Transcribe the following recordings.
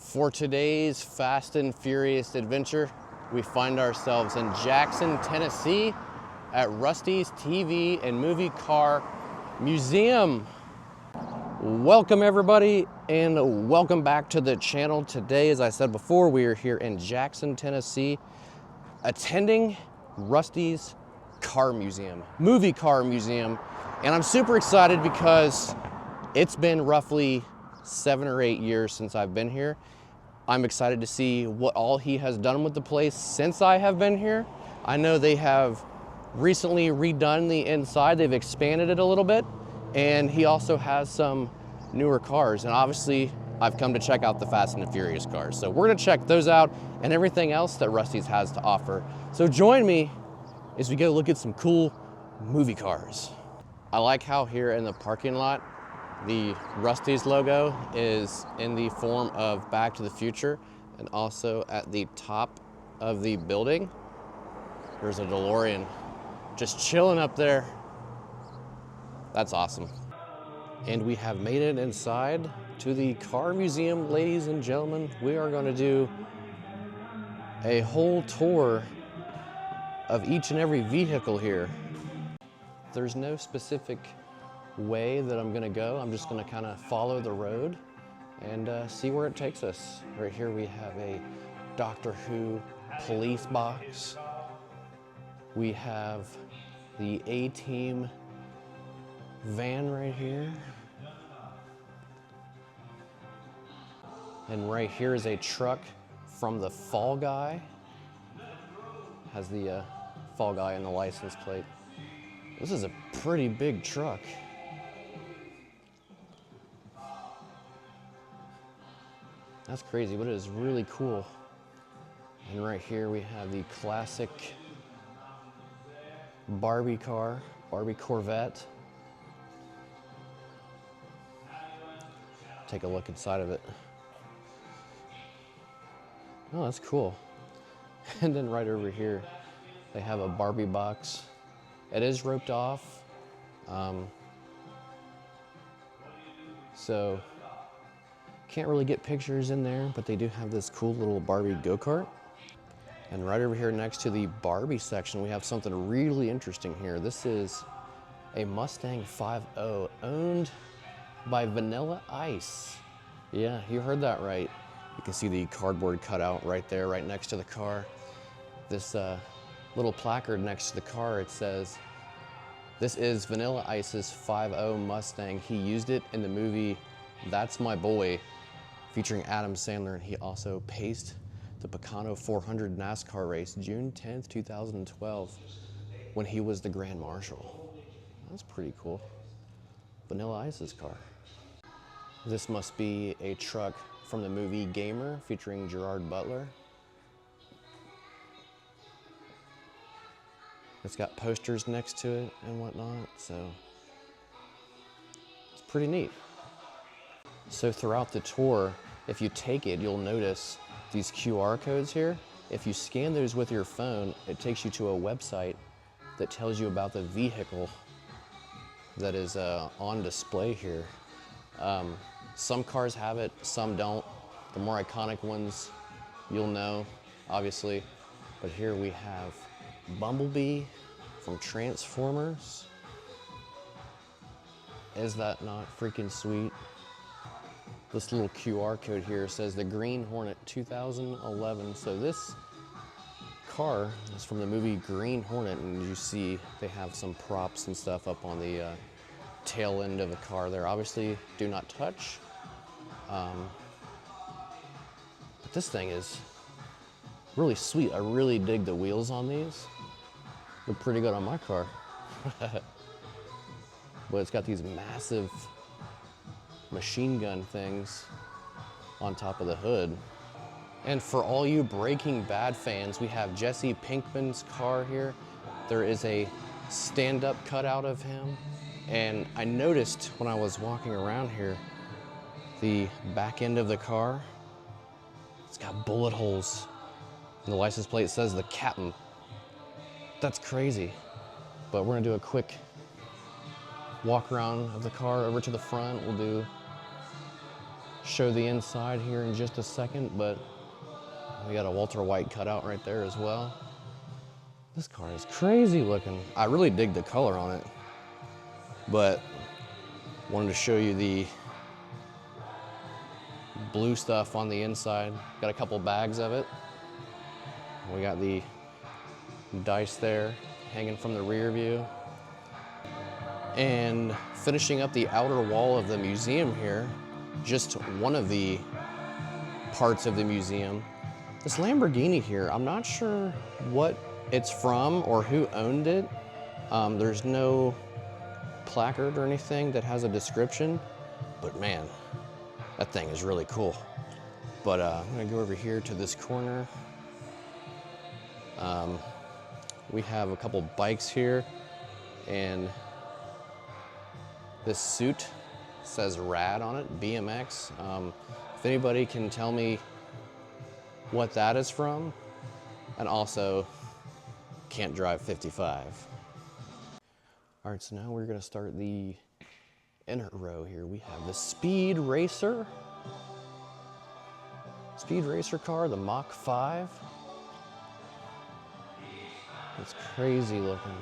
For today's Fast and Furious adventure, we find ourselves in Jackson, Tennessee at Rusty's TV and Movie Car Museum. Welcome everybody and welcome back to the channel. Today, as I said before, we are here in Jackson, Tennessee, attending Rusty's Car Museum, Movie Car Museum. And I'm super excited because it's been roughly 7 or 8 years since I've been here. I'm excited to see what all he has done with the place since I have been here. I know they have recently redone the inside. They've expanded it a little bit. And he also has some newer cars. And obviously, I've come to check out the Fast and the Furious cars. So we're gonna check those out and everything else that Rusty's has to offer. So join me as we go look at some cool movie cars. I like how here in the parking lot, the Rusty's logo is in the form of Back to the Future, and also at the top of the building, there's a DeLOREAN just chilling up there. That's awesome. And we have made it inside to the car museum, ladies and gentlemen. We are going to do a whole tour of each and every vehicle here. There's no specific way that I'm gonna go. I'm just gonna kind of follow the road and see where it takes us. Right here we have a Doctor Who police box. We have the A-Team van right here. And right here is a truck from the Fall Guy. Has the Fall Guy in the license plate. This is a pretty big truck. That's crazy, but it is really cool. And right here we have the classic Barbie car, Barbie Corvette. Take a look inside of it. Oh, that's cool. And then right over here, they have a Barbie box. It is roped off. So can't really get pictures in there, but they do have this cool little Barbie go-kart. And right over here next to the Barbie section, we have something really interesting here. This is a Mustang 5.0 owned by Vanilla Ice. Yeah, you heard that right. You can see the cardboard cutout right there, right next to the car. This little placard next to the car, it says, "This is Vanilla Ice's 5.0 Mustang. He used it in the movie That's My Boy," featuring Adam Sandler, and he also paced the Picano 400 NASCAR race June 10th, 2012, when he was the Grand Marshal. That's pretty cool. Vanilla Ice's car. This must be a truck from the movie Gamer, featuring Gerard Butler. It's got posters next to it and whatnot, so it's pretty neat. So throughout the tour, if you take it, you'll notice these QR codes here. If you scan those with your phone, it takes you to a website that tells you about the vehicle that is on display here. Some cars have it, some don't. The more iconic ones, you'll know, obviously. But here we have Bumblebee from Transformers. Is that not freaking sweet? This little QR code here says the Green Hornet 2011. So this car is from the movie Green Hornet, and you see they have some props and stuff up on the tail end of the car there. Obviously, do not touch. But this thing is really sweet. I really dig the wheels on these. Look pretty good on my car. But it's got these massive machine gun things on top of the hood. And for all you Breaking Bad fans, we have Jesse Pinkman's car here. There is a stand-up cutout of him. And I noticed when I was walking around here, the back end of the car, it's got bullet holes. And the license plate says the captain. That's crazy. But we're gonna do a quick walk around of the car over to the front. We'll do show the inside here in just a second, but we got a Walter White cutout right there as well. This car is crazy looking. I really dig the color on it, but wanted to show you the blue stuff on the inside. Got a couple bags of it. We got the dice there hanging from the rear view. And finishing up the outer wall of the museum here, just one of the parts of the museum. This Lamborghini here, I'm not sure what it's from or who owned it. There's no placard or anything that has a description, but man, that thing is really cool. But I'm gonna go over here to this corner. We have a couple bikes here, and this suit says rad on it, BMX. If anybody can tell me what that is from, and also can't drive 55. All right, so now we're gonna start the inner row here. We have the Speedracer car, the Mach 5. It's crazy looking.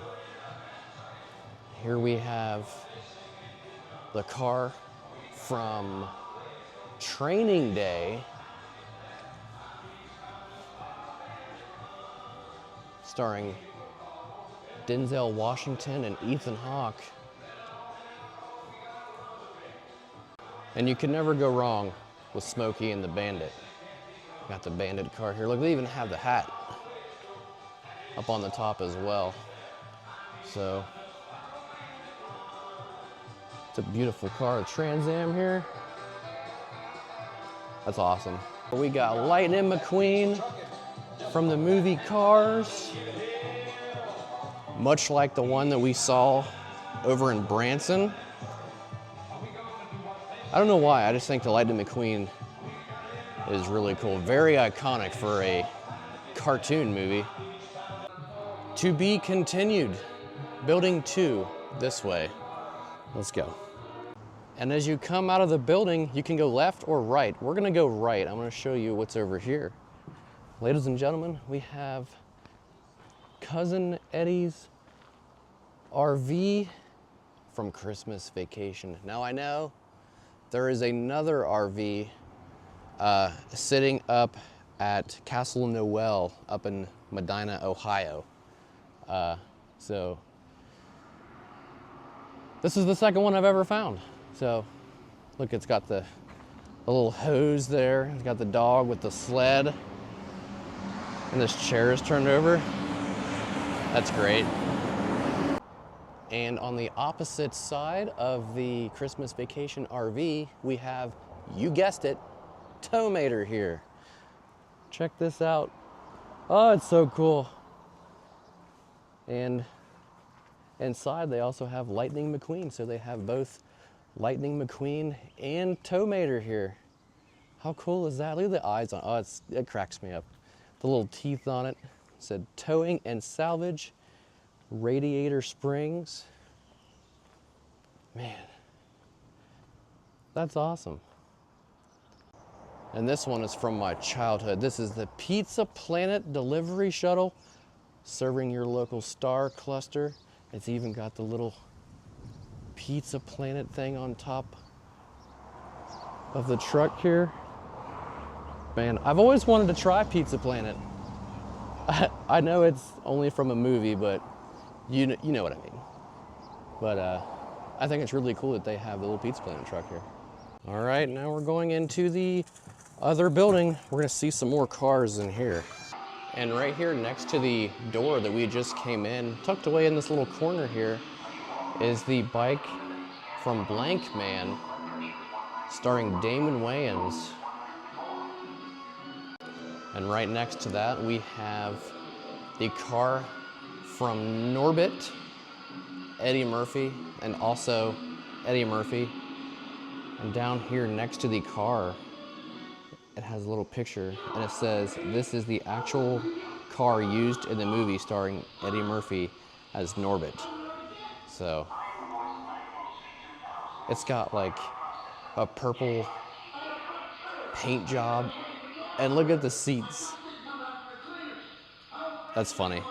Here we have the car from Training Day, starring Denzel Washington and Ethan Hawke. And you can never go wrong with Smokey and the Bandit. Got the Bandit car here. Look, they even have the hat up on the top as well. So it's a beautiful car. The Trans Am here. That's awesome. We got Lightning McQueen from the movie Cars. Much like the one that we saw over in Branson. I don't know why, I just think the Lightning McQueen is really cool. Very iconic for a cartoon movie. To be continued. Building 2, this way. Let's go. And as you come out of the building, you can go left or right. We're gonna go right. I'm gonna show you what's over here. Ladies and gentlemen, we have Cousin Eddie's RV from Christmas Vacation. Now I know there is another RV sitting up at Castle Noel up in Medina, Ohio. So this is the second one I've ever found. So look, it's got the little hose there. It's got the dog with the sled. And this chair is turned over. That's great. And on the opposite side of the Christmas Vacation RV, we have, you guessed it, Towmater here. Check this out. Oh, it's so cool. And inside they also have Lightning McQueen. So they have both Lightning McQueen and Towmater here. How cool is that? Look at the eyes on it. Oh, it cracks me up. The little teeth on it. It said towing and salvage, radiator springs. Man, that's awesome. And this one is from my childhood. This is the Pizza Planet delivery shuttle, serving your local star cluster. It's even got the little Pizza Planet thing on top of the truck here. Man, I've always wanted to try Pizza Planet. I know it's only from a movie, but you know what I mean. But I think it's really cool that they have the little Pizza Planet truck here. All right, now we're going into the other building. We're gonna see some more cars in here. And right here next to the door that we just came in, tucked away in this little corner here, is the bike from Blackman, starring Damon Wayans. And right next to that, we have the car from Norbit, Eddie Murphy, and also Eddie Murphy. And down here next to the car, it has a little picture, and it says, this is the actual car used in the movie starring Eddie Murphy as Norbit. So, it's got like a purple paint job. And look at the seats. That's funny.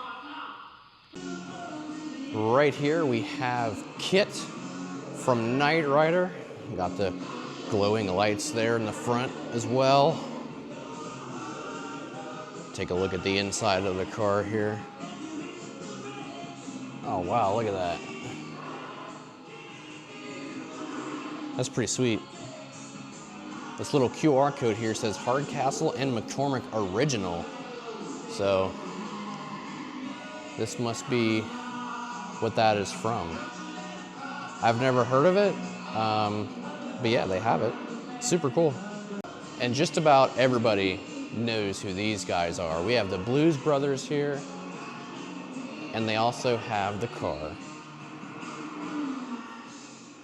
Right here we have Kitt from Knight Rider. Got the glowing lights there in the front as well. Take a look at the inside of the car here. Oh wow, look at that. That's pretty sweet. This little QR code here says Hardcastle and McCormick Original. So this must be what that is from. I've never heard of it, but yeah, they have it. Super cool. And just about everybody knows who these guys are. We have the Blues Brothers here, and they also have the car.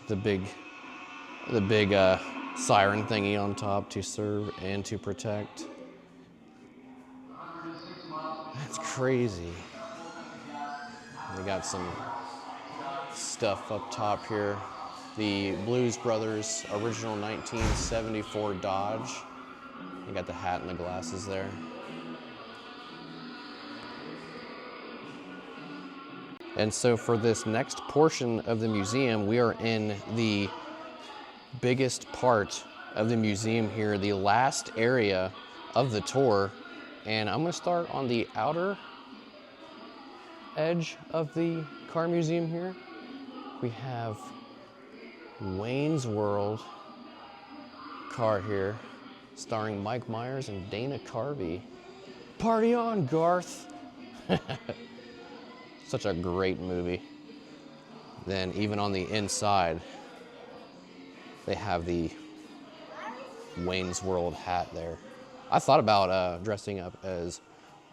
The big siren thingy on top, to serve and to protect. That's crazy. We got some stuff up top here. The Blues Brothers original 1974 Dodge. You got the hat and the glasses there. And so for this next portion of the museum, we are in the biggest part of the museum here, the last area of the tour. And I'm gonna start on the outer edge of the car museum here. We have Wayne's World car here, starring Mike Myers and Dana Carvey. Party on, Garth! Such a great movie. Then even on the inside, they have the Wayne's World hat there. I thought about dressing up as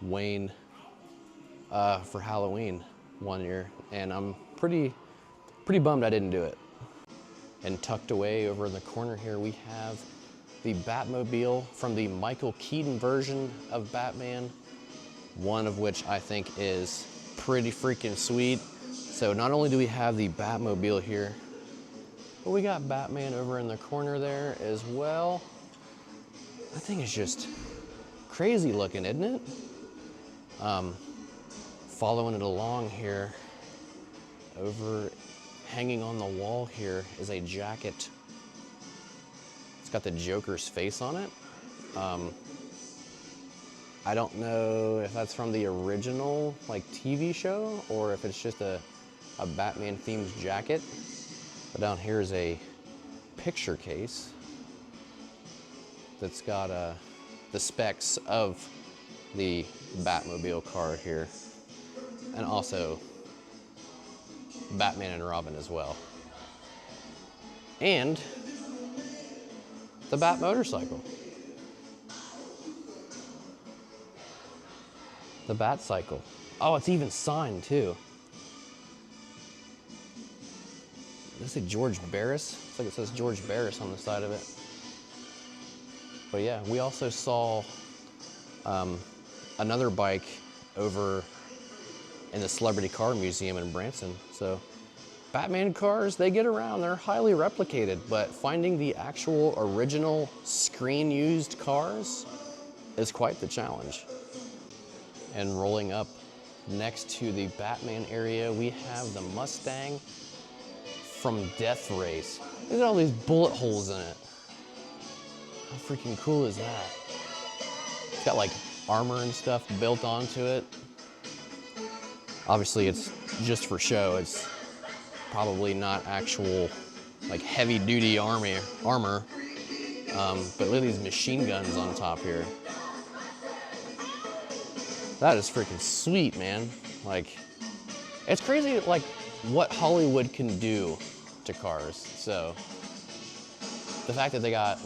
Wayne for Halloween one year, and I'm pretty bummed I didn't do it. And tucked away over in the corner here, we have the Batmobile from the Michael Keaton version of Batman, one of which I think is pretty freaking sweet. So not only do we have the Batmobile here, but we got Batman over in the corner there as well. That thing is just crazy looking, isn't it? Following it along here, over hanging on the wall here is a jacket. It's got the Joker's face on it. I don't know if that's from the original TV show or if it's just a Batman themed jacket. But down here is a picture case that's got the specs of the Batmobile car here, and also Batman and Robin as well, and the Bat motorcycle, the Bat Cycle. Oh, it's even signed too. Does it say George Barris? It's like it says George Barris on the side of it. But yeah, we also saw another bike over in the Celebrity Car Museum in Branson. So Batman cars, they get around, they're highly replicated, but finding the actual original screen used cars is quite the challenge. And rolling up next to the Batman area, we have the Mustang from Death Race. Look at all these bullet holes in it. How freaking cool is that? It's got armor and stuff built onto it. Obviously it's just for show. It's probably not actual heavy duty armor. But look at these machine guns on top here. That is freaking sweet, man. It's crazy what Hollywood can do to cars. So the fact that they got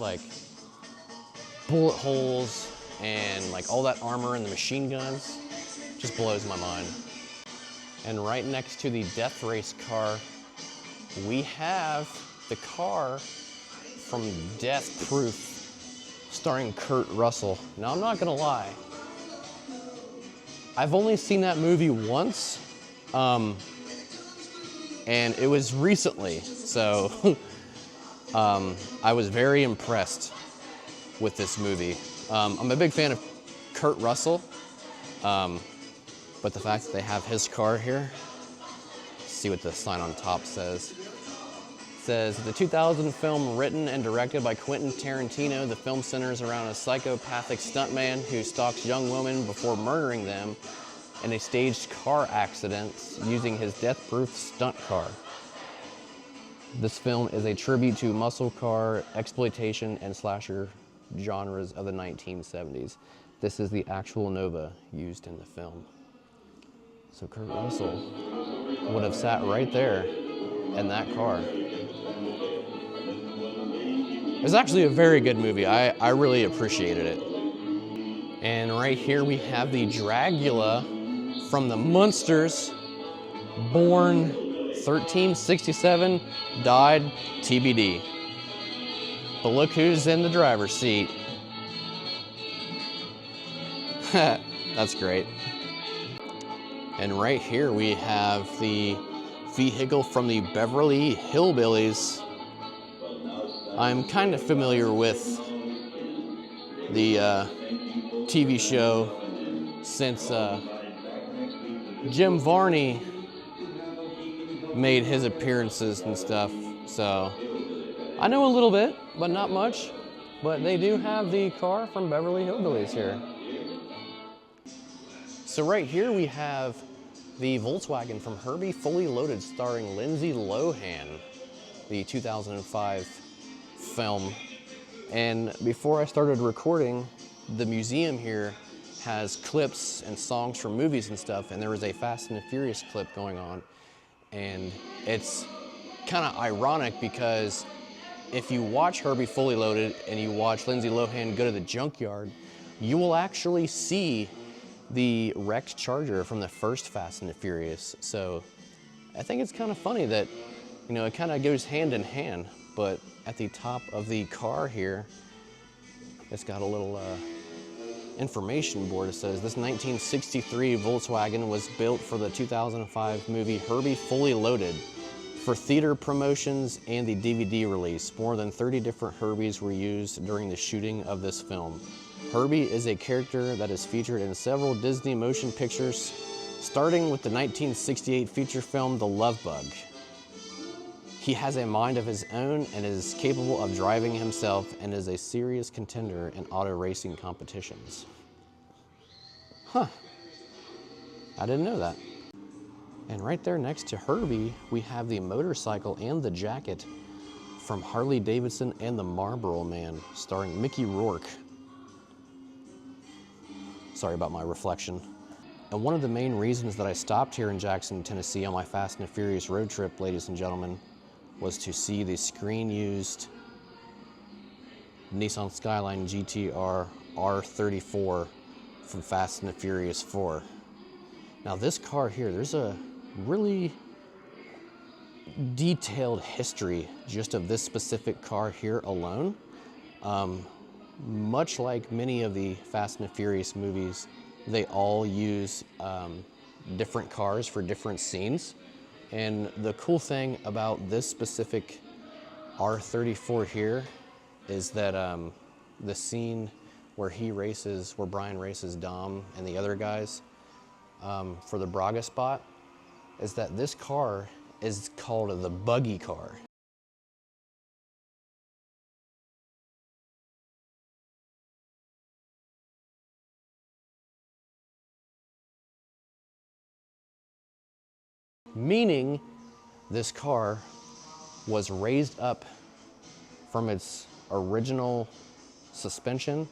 bullet holes and all that armor and the machine guns just blows my mind. And right next to the Death Race car, we have the car from Death Proof, starring Kurt Russell. Now I'm not gonna lie, I've only seen that movie once, and it was recently, so I was very impressed with this movie. I'm a big fan of Kurt Russell, but the fact that they have his car here, see what the sign on top says. It says, the 2000 film written and directed by Quentin Tarantino, the film centers around a psychopathic stuntman who stalks young women before murdering them in a staged car accident using his death-proof stunt car. This film is a tribute to muscle car, exploitation, and slasher genres of the 1970s. This is the actual Nova used in the film. So Kurt Russell would have sat right there in that car. It was actually a very good movie. I really appreciated it. And right here we have the Dragula from the Munsters, born 1367, died TBD. But look who's in the driver's seat. That's great. And right here we have the vehicle from the Beverly Hillbillies. I'm kind of familiar with the TV show since Jim Varney made his appearances and stuff, so I know a little bit, but not much. But they do have the car from Beverly Hillbillies here. So right here we have the Volkswagen from Herbie Fully Loaded, starring Lindsay Lohan, the 2005 film. And before I started recording, the museum here has clips and songs from movies and stuff, and there was a Fast and the Furious clip going on. And it's kind of ironic because if you watch Herbie Fully Loaded and you watch Lindsay Lohan go to the junkyard, you will actually see the wrecked Charger from the first Fast and the Furious. So I think it's kind of funny that, you know, it kind of goes hand in hand. But at the top of the car here, it's got a little information board. It says, this 1963 Volkswagen was built for the 2005 movie Herbie Fully Loaded. For theater promotions and the DVD release, more than 30 different Herbies were used during the shooting of this film. Herbie is a character that is featured in several Disney motion pictures, starting with the 1968 feature film The Love Bug. He has a mind of his own and is capable of driving himself, and is a serious contender in auto racing competitions. Huh, I didn't know that. And right there next to Herbie, we have the motorcycle and the jacket from Harley Davidson and the Marlboro Man, starring Mickey Rourke. Sorry about my reflection. And one of the main reasons that I stopped here in Jackson, Tennessee on my Fast and the Furious road trip, ladies and gentlemen, was to see the screen-used Nissan Skyline GTR R34 from Fast and the Furious 4. Now this car here, there's a really detailed history just of this specific car here alone. Much like many of the Fast and the Furious movies, they all use different cars for different scenes. And the cool thing about this specific R34 here is that the scene where where Brian races Dom and the other guys for the Braga spot, is that this car is called the buggy car. Meaning this car was raised up from its original suspension,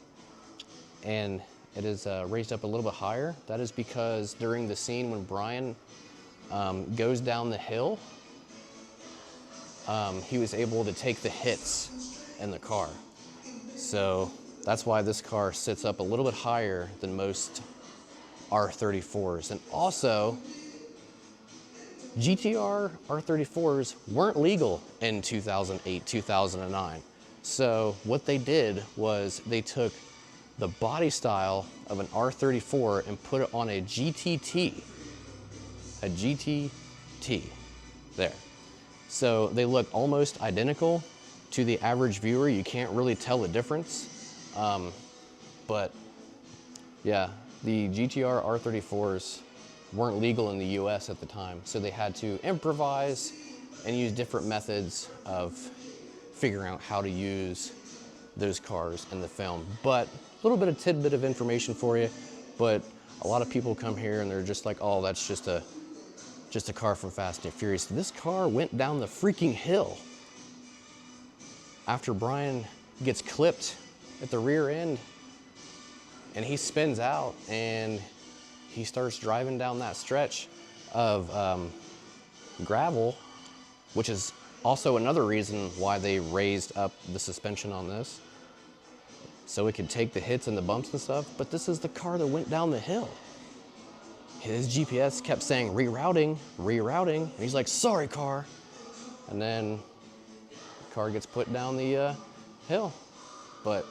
and it is raised up a little bit higher. That is because during the scene when Brian goes down the hill, he was able to take the hits in the car. So that's why this car sits up a little bit higher than most R34s. And also, GTR R34s weren't legal in 2008, 2009. So what they did was they took the body style of an R34 and put it on a GTT. A GTT, there. So they look almost identical. To the average viewer, you can't really tell the difference. But yeah, the GTR R34s weren't legal in the US at the time, so they had to improvise and use different methods of figuring out how to use those cars in the film. But a little bit of tidbit of information for you, but a lot of people come here and they're just like, oh, that's just a car from Fast and Furious. This car went down the freaking hill after Brian gets clipped at the rear end, and he spins out and he starts driving down that stretch of gravel, which is also another reason why they raised up the suspension on this, so it could take the hits and the bumps and stuff. But this is the car that went down the hill. His GPS kept saying rerouting, rerouting, and he's like, sorry, car. And then the car gets put down the hill. But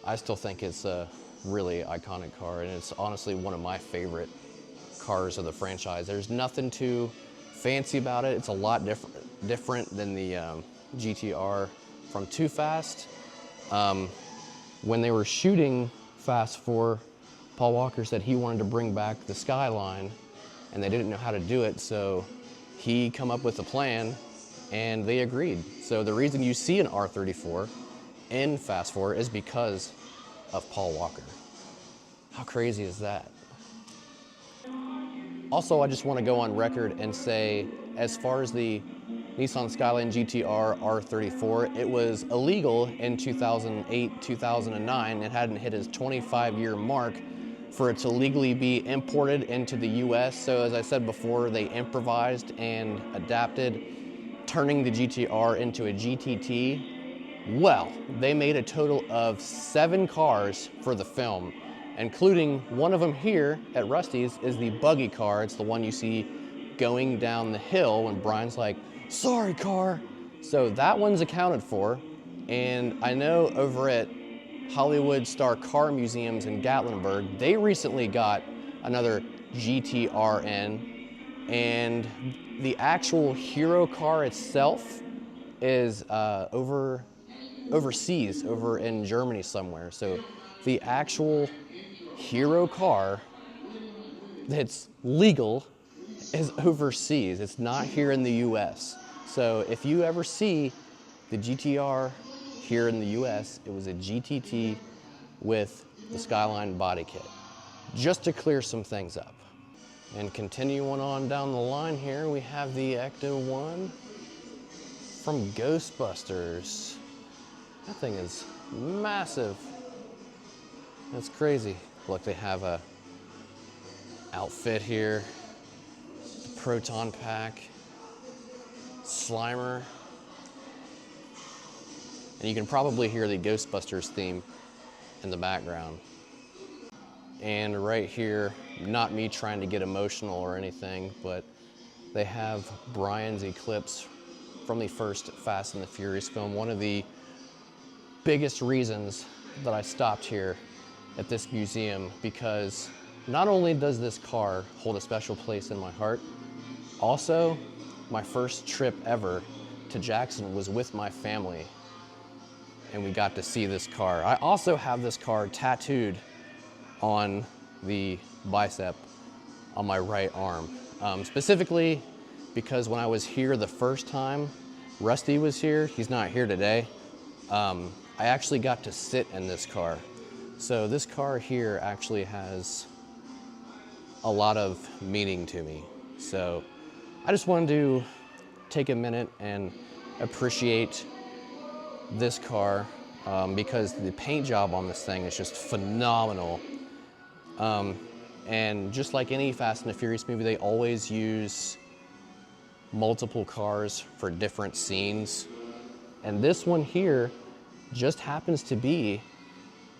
I still think it's a really iconic car, and it's honestly one of my favorite cars of the franchise. There's nothing too fancy about it. It's a lot different than the GTR from Too Fast. When they were shooting Fast 4, Paul Walker said he wanted to bring back the Skyline, and they didn't know how to do it, so he come up with a plan, and they agreed. So the reason you see an R34 in Fast 4 is because of Paul Walker. How crazy is that? Also, I just want to go on record and say, as far as the Nissan Skyline GTR R34, it was illegal in 2008, 2009. It hadn't hit its 25-year mark for it to legally be imported into the US. So as I said before, they improvised and adapted, turning the GTR into a GTT. Well, they made a total of 7 cars for the film, including one of them here at Rusty's is the buggy car. It's the one you see going down the hill when Brian's like, sorry, car. So that one's accounted for. And I know over at Hollywood Star Car Museums in Gatlinburg, they recently got another GTRN, and the actual hero car itself is overseas, over in Germany somewhere. So the actual hero car that's legal is overseas. It's not here in the US. So if you ever see the GTR here in the US, it was a GTT with the Skyline body kit, just to clear some things up. And continuing on down the line here, we have the Ecto 1 from Ghostbusters. That thing is massive. That's crazy. Look, they have a outfit here, proton pack, Slimer, and you can probably hear the Ghostbusters theme in the background. And right here, not me trying to get emotional or anything, but they have Brian's Eclipse from the first Fast and the Furious film. One of the biggest reasons that I stopped here at this museum, because not only does this car hold a special place in my heart, also my first trip ever to Jackson was with my family, and we got to see this car. I also have this car tattooed on the bicep on my right arm, specifically because when I was here the first time, Rusty was here. He's not here today. I actually got to sit in this car. So this car here actually has a lot of meaning to me. So I just wanted to take a minute and appreciate this car because the paint job on this thing is just phenomenal. And just like any Fast and the Furious movie, they always use multiple cars for different scenes. And this one here just happens to be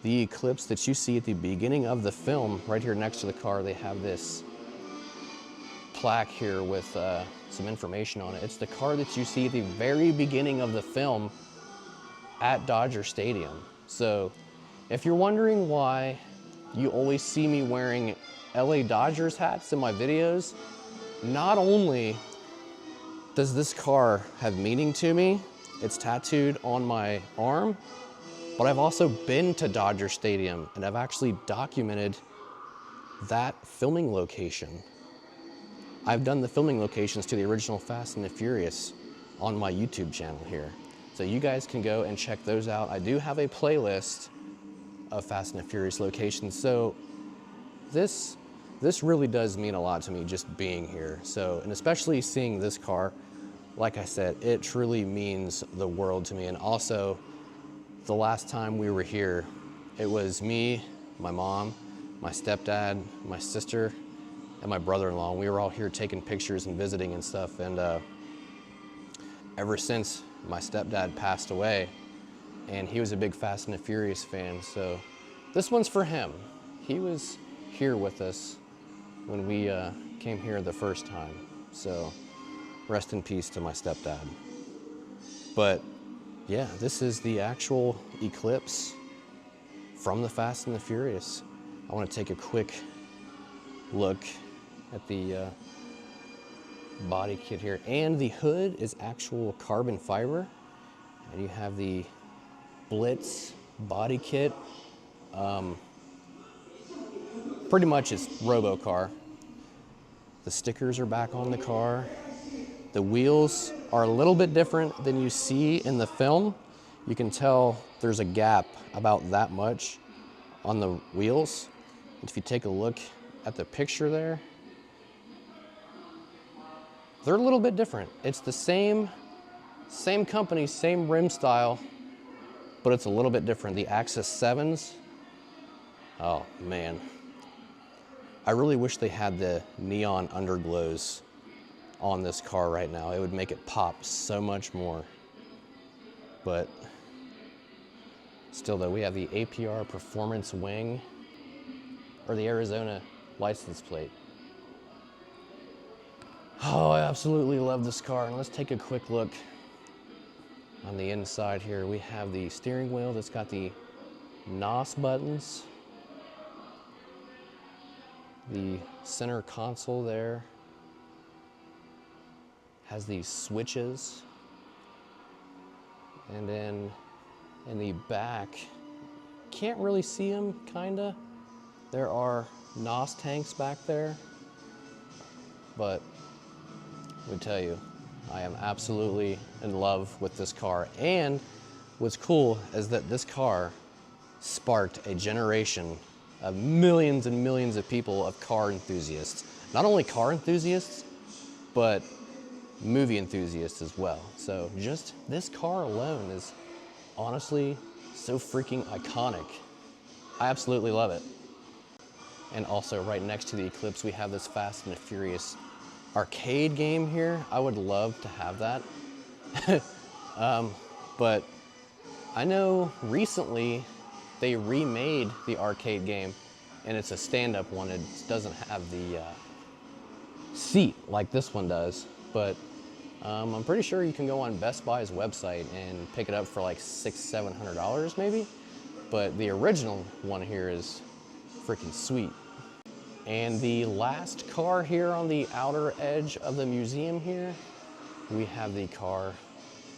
the Eclipse that you see at the beginning of the film. Right here next to the car, they have this plaque here with some information on it. It's the car that you see at the very beginning of the film at Dodger Stadium. So if you're wondering why you always see me wearing LA Dodgers hats in my videos, not only does this car have meaning to me, it's tattooed on my arm, but I've also been to Dodger Stadium, and I've actually documented that filming location. I've done the filming locations to the original Fast and the Furious on my YouTube channel here. So you guys can go and check those out. I do have a playlist of Fast and the Furious locations. So this really does mean a lot to me, just being here. So, and especially seeing this car, like I said, it truly means the world to me. And also, the last time we were here, it was me, my mom, my stepdad, my sister, and my brother-in-law. We were all here taking pictures and visiting and stuff. And ever since my stepdad passed away, and he was a big Fast and the Furious fan, so this one's for him. He was here with us when we came here the first time. So rest in peace to my stepdad. But yeah, this is the actual Eclipse from the Fast and the Furious. I want to take a quick look at the body kit here. And the hood is actual carbon fiber. And you have the Blitz body kit. Pretty much it's Robo-Car. The stickers are back on the car. The wheels are a little bit different than you see in the film. You can tell there's a gap about that much on the wheels. If you take a look at the picture there, they're a little bit different. It's the same company, same rim style, but it's a little bit different. The Axis 7s, oh man. I really wish they had the neon underglows on this car right now. It would make it pop so much more. But still though, we have the APR Performance Wing, or the Arizona license plate. Oh, I absolutely love this car. And let's take a quick look on the inside here. We have the steering wheel that's got the NOS buttons. The center console there has these switches. And then in the back, can't really see them, kinda. There are NOS tanks back there, but I would tell you, I am absolutely in love with this car. And what's cool is that this car sparked a generation of millions and millions of people, of car enthusiasts. Not only car enthusiasts, but movie enthusiasts as well. So just this car alone is honestly so freaking iconic. I absolutely love it. And also right next to the Eclipse, we have this Fast and the Furious arcade game here. I would love to have that. But I know recently they remade the arcade game, and it's a stand-up one. It doesn't have the seat like this one does, but I'm pretty sure you can go on Best Buy's website and pick it up for like $600–700 maybe. But the original one here is freaking sweet. And the last car here on the outer edge of the museum here, we have the car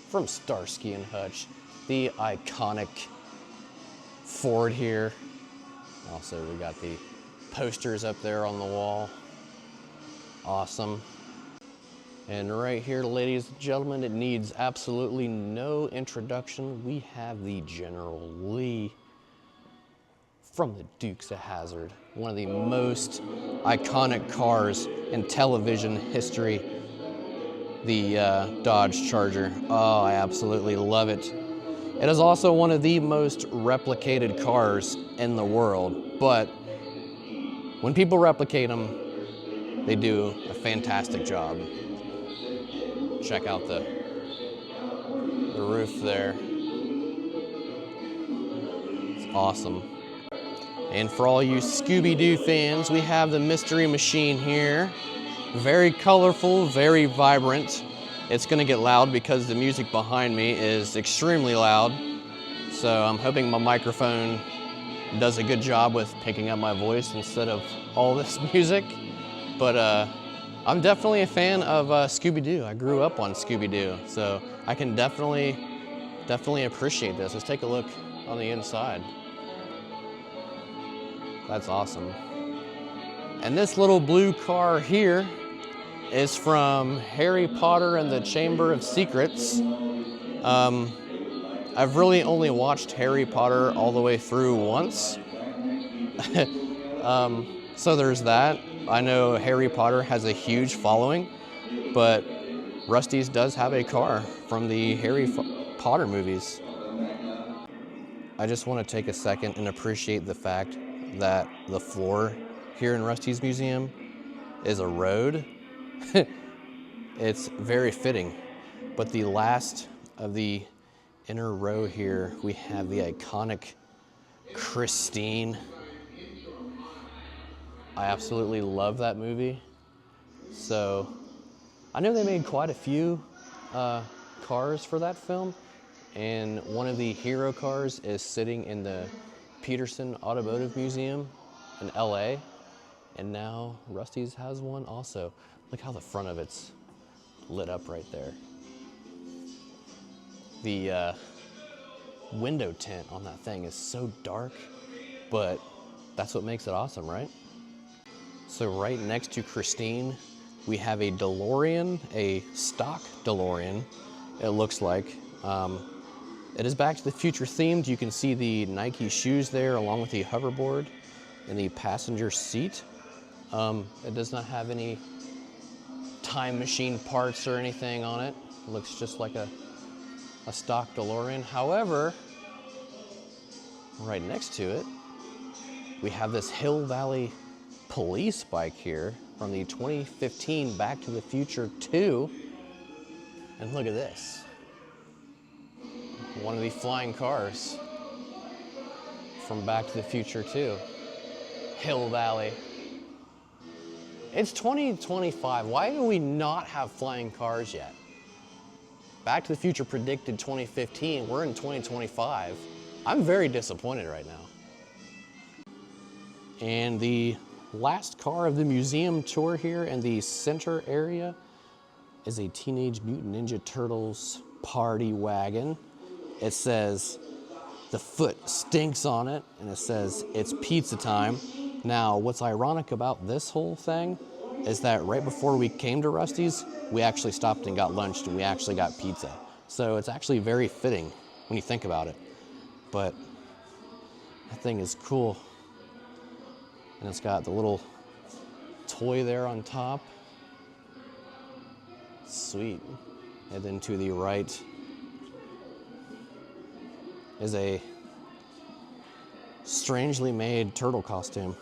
from Starsky and Hutch, the iconic Ford here. Also, we got the posters up there on the wall. Awesome. And right here, ladies and gentlemen, it needs absolutely no introduction. We have the General Lee from the Dukes of Hazzard, one of the most iconic cars in television history, the Dodge Charger. Oh, I absolutely love it. It is also one of the most replicated cars in the world, but when people replicate them, they do a fantastic job. Check out the roof there. It's awesome. And for all you Scooby-Doo fans, we have the Mystery Machine here. Very colorful, very vibrant. It's gonna get loud because the music behind me is extremely loud. So I'm hoping my microphone does a good job with picking up my voice instead of all this music. But I'm definitely a fan of Scooby-Doo. I grew up on Scooby-Doo, so I can definitely appreciate this. Let's take a look on the inside. That's awesome. And this little blue car here is from Harry Potter and the Chamber of Secrets. I've really only watched Harry Potter all the way through once. So there's that. I know Harry Potter has a huge following, but Rusty's does have a car from the Harry Potter movies. I just want to take a second and appreciate the fact that the floor here in Rusty's museum is a road. It's very fitting. But the last of the inner row here, we have the iconic Christine. I absolutely love that movie. So I know they made quite a few cars for that film, and one of the hero cars is sitting in the Peterson Automotive Museum in LA, and now Rusty's has one also. Look how the front of it's lit up right there. The window tint on that thing is so dark, but that's what makes it awesome, right? So right next to Christine, we have a DeLOREAN, a stock DeLOREAN, it looks like. It is Back to the Future themed. You can see the Nike shoes there along with the hoverboard in the passenger seat. It does not have any time machine parts or anything on it. It looks just like a stock DeLOREAN. However, right next to it, we have this Hill Valley police bike here from the 2015 Back to the Future 2. And look at this. One of the flying cars from Back to the Future 2. Hill Valley. It's 2025. Why do we not have flying cars yet? Back to the Future predicted 2015. We're in 2025. I'm very disappointed right now. And the last car of the museum tour here in the center area is a Teenage Mutant Ninja Turtles party wagon. It says the foot stinks on it, and it says it's pizza time. Now, what's ironic about this whole thing is that right before we came to Rusty's, we actually stopped and got lunch, and we actually got pizza. So it's actually very fitting when you think about it. But that thing is cool. And it's got the little toy there on top. Sweet. And then to the right is a strangely made turtle costume.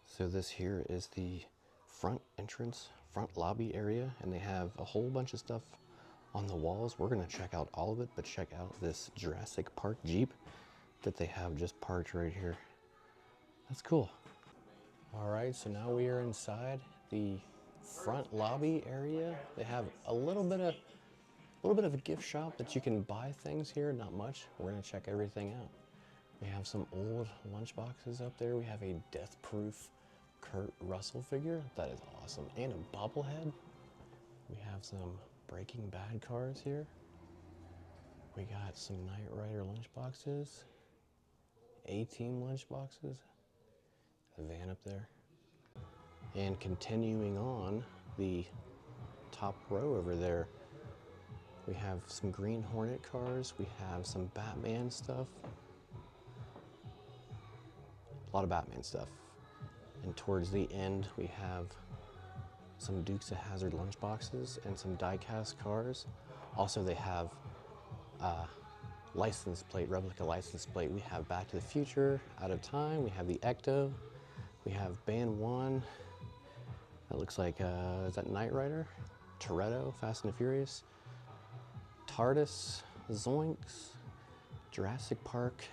So this here is the front entrance, front lobby area, and they have a whole bunch of stuff on the walls. We're gonna check out all of it, but check out this Jurassic Park Jeep that they have just parked right here. That's cool. All right, so now we are inside the front lobby area. They have a little bit of a gift shop that you can buy things here, not much. We're gonna check everything out. We have some old lunch boxes up there. We have a death-proof Kurt Russell figure. That is awesome. And a bobblehead. We have some Breaking Bad cars here. We got some Knight Rider lunch boxes. A-Team lunch boxes. The van up there. And continuing on the top row over there, we have some green Hornet cars. We have some Batman stuff. A lot of Batman stuff. And towards the end, we have some Dukes of Hazzard lunch boxes and some die-cast cars. Also, they have license plate, replica license plate. We have Back to the Future, Out of Time. We have the Ecto. We have Band 1. That looks like, is that Knight Rider? Toretto, Fast and the Furious. TARDIS, Zoinks, Jurassic Park,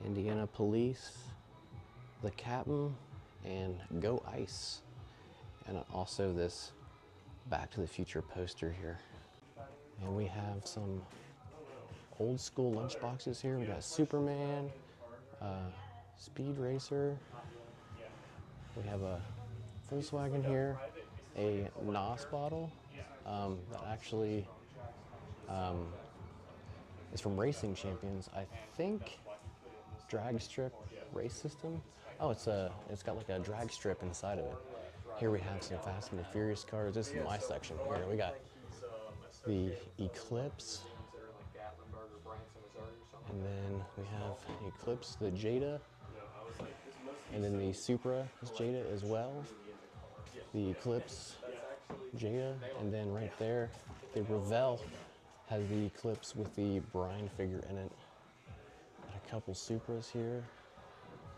Indiana Police, The Captain, and Go Ice. And also this Back to the Future poster here. And we have some old school lunch boxes here. We got Superman, Speedracer. We have a Volkswagen here, a NOS bottle that actually is from Racing Champions. I think drag strip race system. Oh, it's got like a drag strip inside of it. Here we have some Fast and the Furious cars. This is my section. Here we got the Eclipse, and then we have the Eclipse, the Jada, and then the Supra is Jada as well. The Eclipse, Jada, and then right there, the Revell has the Eclipse with the Brian figure in it. Got a couple Supras here.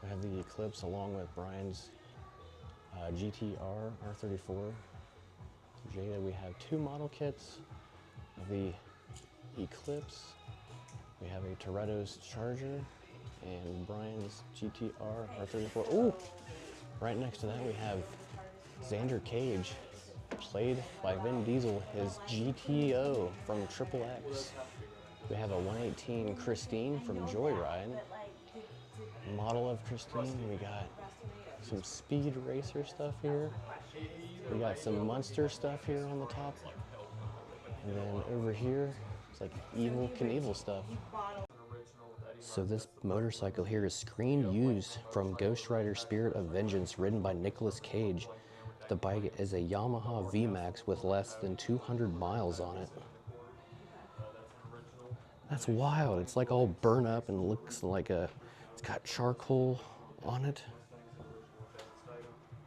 We have the Eclipse along with Brian's GTR R34. Jada, we have two model kits of the Eclipse. We have a Toretto's Charger and Brian's GTR R34. Ooh! Right next to that we have Xander Cage, played by Vin Diesel, his GTO from Triple X. We have a 118 Christine from Joyride. Model of Christine. We got some Speed Racer stuff here. We got some Munster stuff here on the top. And then over here, it's like Evil Knievel stuff. So this motorcycle here is screen used from Ghostwriter Spirit of Vengeance, ridden by Nicolas Cage. The bike is a Yamaha VMAX with less than 200 miles on it. That's wild. It's like all burnt up and looks like it's got charcoal on it.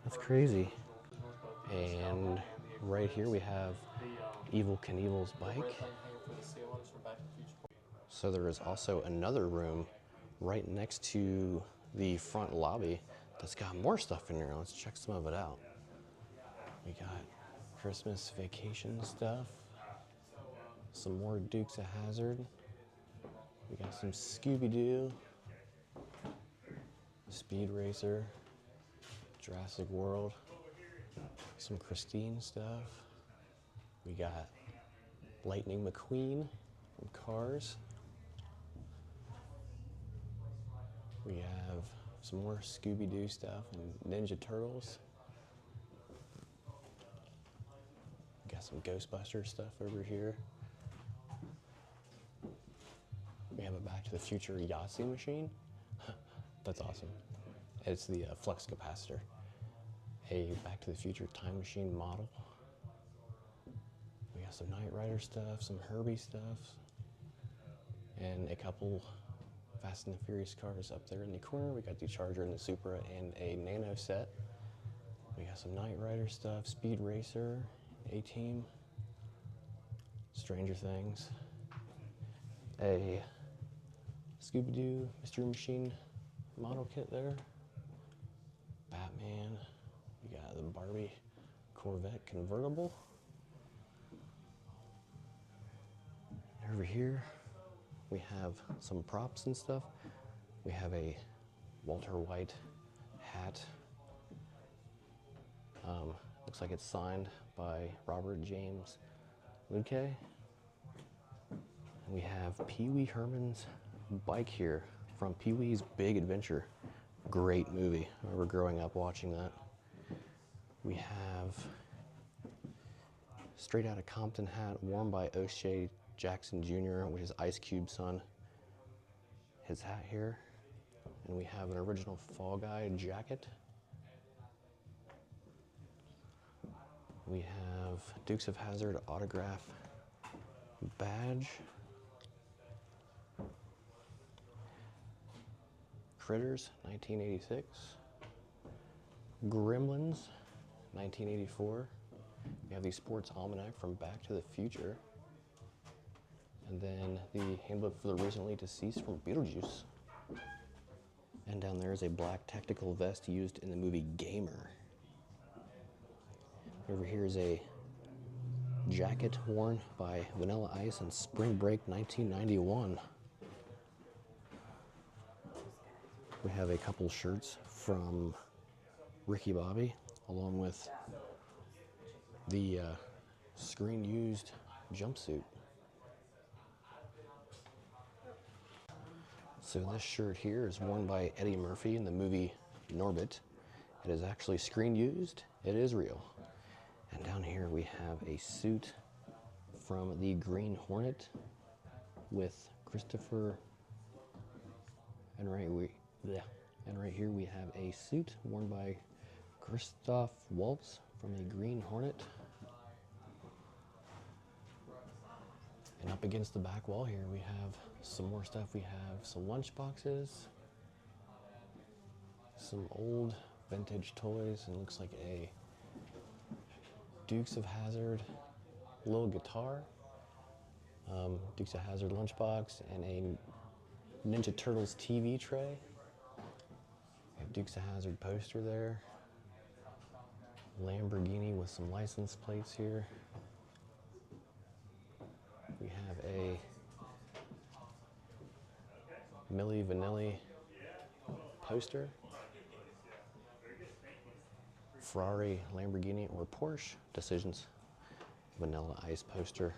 That's crazy. And right here we have Evil Knievel's bike. So there is also another room right next to the front lobby that's got more stuff in there. Let's check some of it out. We got Christmas vacation stuff, some more Dukes of Hazzard. We got some Scooby-Doo, Speedracer, Jurassic World, some Christine stuff. We got Lightning McQueen from Cars. We have some more Scooby-Doo stuff and Ninja Turtles. We got some Ghostbusters stuff over here. We have a Back to the Future Yahtzee machine. That's awesome. It's the flux capacitor. A Back to the Future time machine model. We got some Knight Rider stuff, some Herbie stuff, and a couple Fast and the Furious cars up there in the corner. We got the Charger and the Supra and a Nano set. We got some Knight Rider stuff, Speed Racer, A-Team, Stranger Things, a Scooby-Doo Mystery Machine model kit there, Batman. We got the Barbie Corvette convertible. Over here, we have some props and stuff. We have a Walter White hat. Looks like it's signed by Robert James Ludke. We have Pee Wee Herman's bike here from Pee Wee's Big Adventure. Great movie. I remember growing up watching that. We have Straight Outta Compton hat worn by O'Shea Jackson Jr., which is Ice Cube's son. His hat here. And we have an original Fall Guy jacket. We have Dukes of Hazzard autograph badge. Critters, 1986. Gremlins, 1984. We have the Sports Almanac from Back to the Future. And then the handbook for the recently deceased from Beetlejuice. And down there is a black tactical vest used in the movie Gamer. Over here is a jacket worn by Vanilla Ice in Spring Break 1991. We have a couple shirts from Ricky Bobby, along with the screen-used jumpsuit. So this shirt here is worn by Eddie Murphy in the movie Norbit. It is actually screen-used. It is real. And down here we have a suit from the Green Hornet with Christopher. And right here we have a suit worn by Christoph Waltz from a Green Hornet. And up against the back wall here, we have some more stuff. We have some lunch boxes, some old vintage toys. It looks like a Dukes of Hazzard little guitar, Dukes of Hazzard lunchbox, and a Ninja Turtles TV tray. We have Dukes of Hazzard poster there. Lamborghini with some license plates here. We have a Milli Vanilli poster. Ferrari, Lamborghini, or Porsche decisions. Vanilla Ice poster.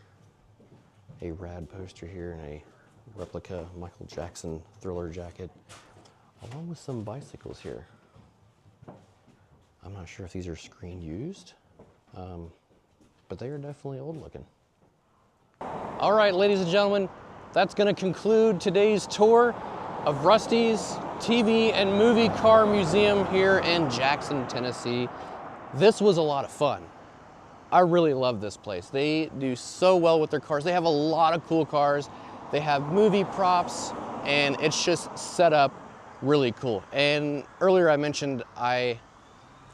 A rad poster here and a replica Michael Jackson Thriller jacket, along with some bicycles here. I'm not sure if these are screen used, but they are definitely old looking. All right, ladies and gentlemen, that's going to conclude today's tour of Rusty's TV and Movie Car Museum here in Jackson, Tennessee. This was a lot of fun. I really love this place. They do so well with their cars. They have a lot of cool cars. They have movie props, and it's just set up really cool. And earlier I mentioned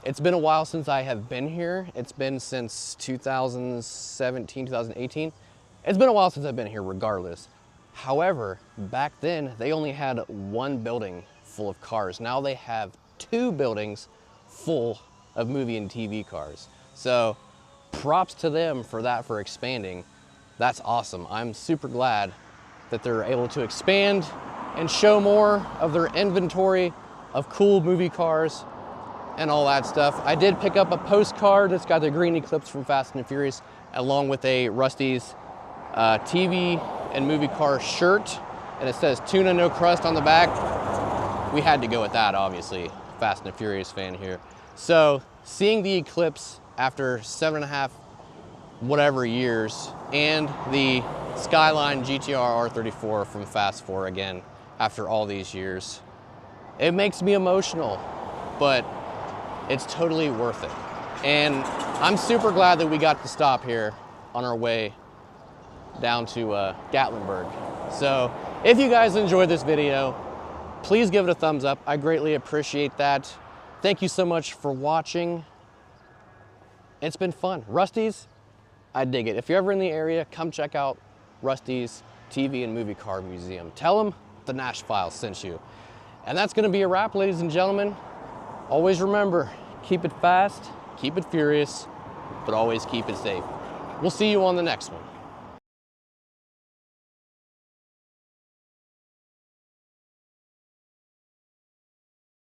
it's been a while since I have been here. It's been since 2017, 2018. It's been a while since I've been here regardless. However, back then they only had one building full of cars. Now they have two buildings full of movie and TV cars. So props to them for that, for expanding. That's awesome. I'm super glad that they're able to expand and show more of their inventory of cool movie cars and all that stuff. I did pick up a postcard that's got the green Eclipse from Fast and Furious, along with a Rusty's TV and movie car shirt, and it says tuna no crust on the back. We had to go with that, obviously. Fast and Furious fan here. So seeing the Eclipse after 7.5 whatever years, and the Skyline GTR R34 from Fast 4 again after all these years, it makes me emotional, but it's totally worth it. And I'm super glad that we got to stop here on our way down to Gatlinburg. So if you guys enjoyed this video, please give it a thumbs up. I greatly appreciate that. Thank you so much for watching. It's been fun. Rusty's, I dig it. If you're ever in the area, come check out Rusty's TV and Movie Car Museum. Tell them the Nash Files sent you. And that's gonna be a wrap, ladies and gentlemen. Always remember, keep it fast, keep it furious, but always keep it safe. We'll see you on the next one.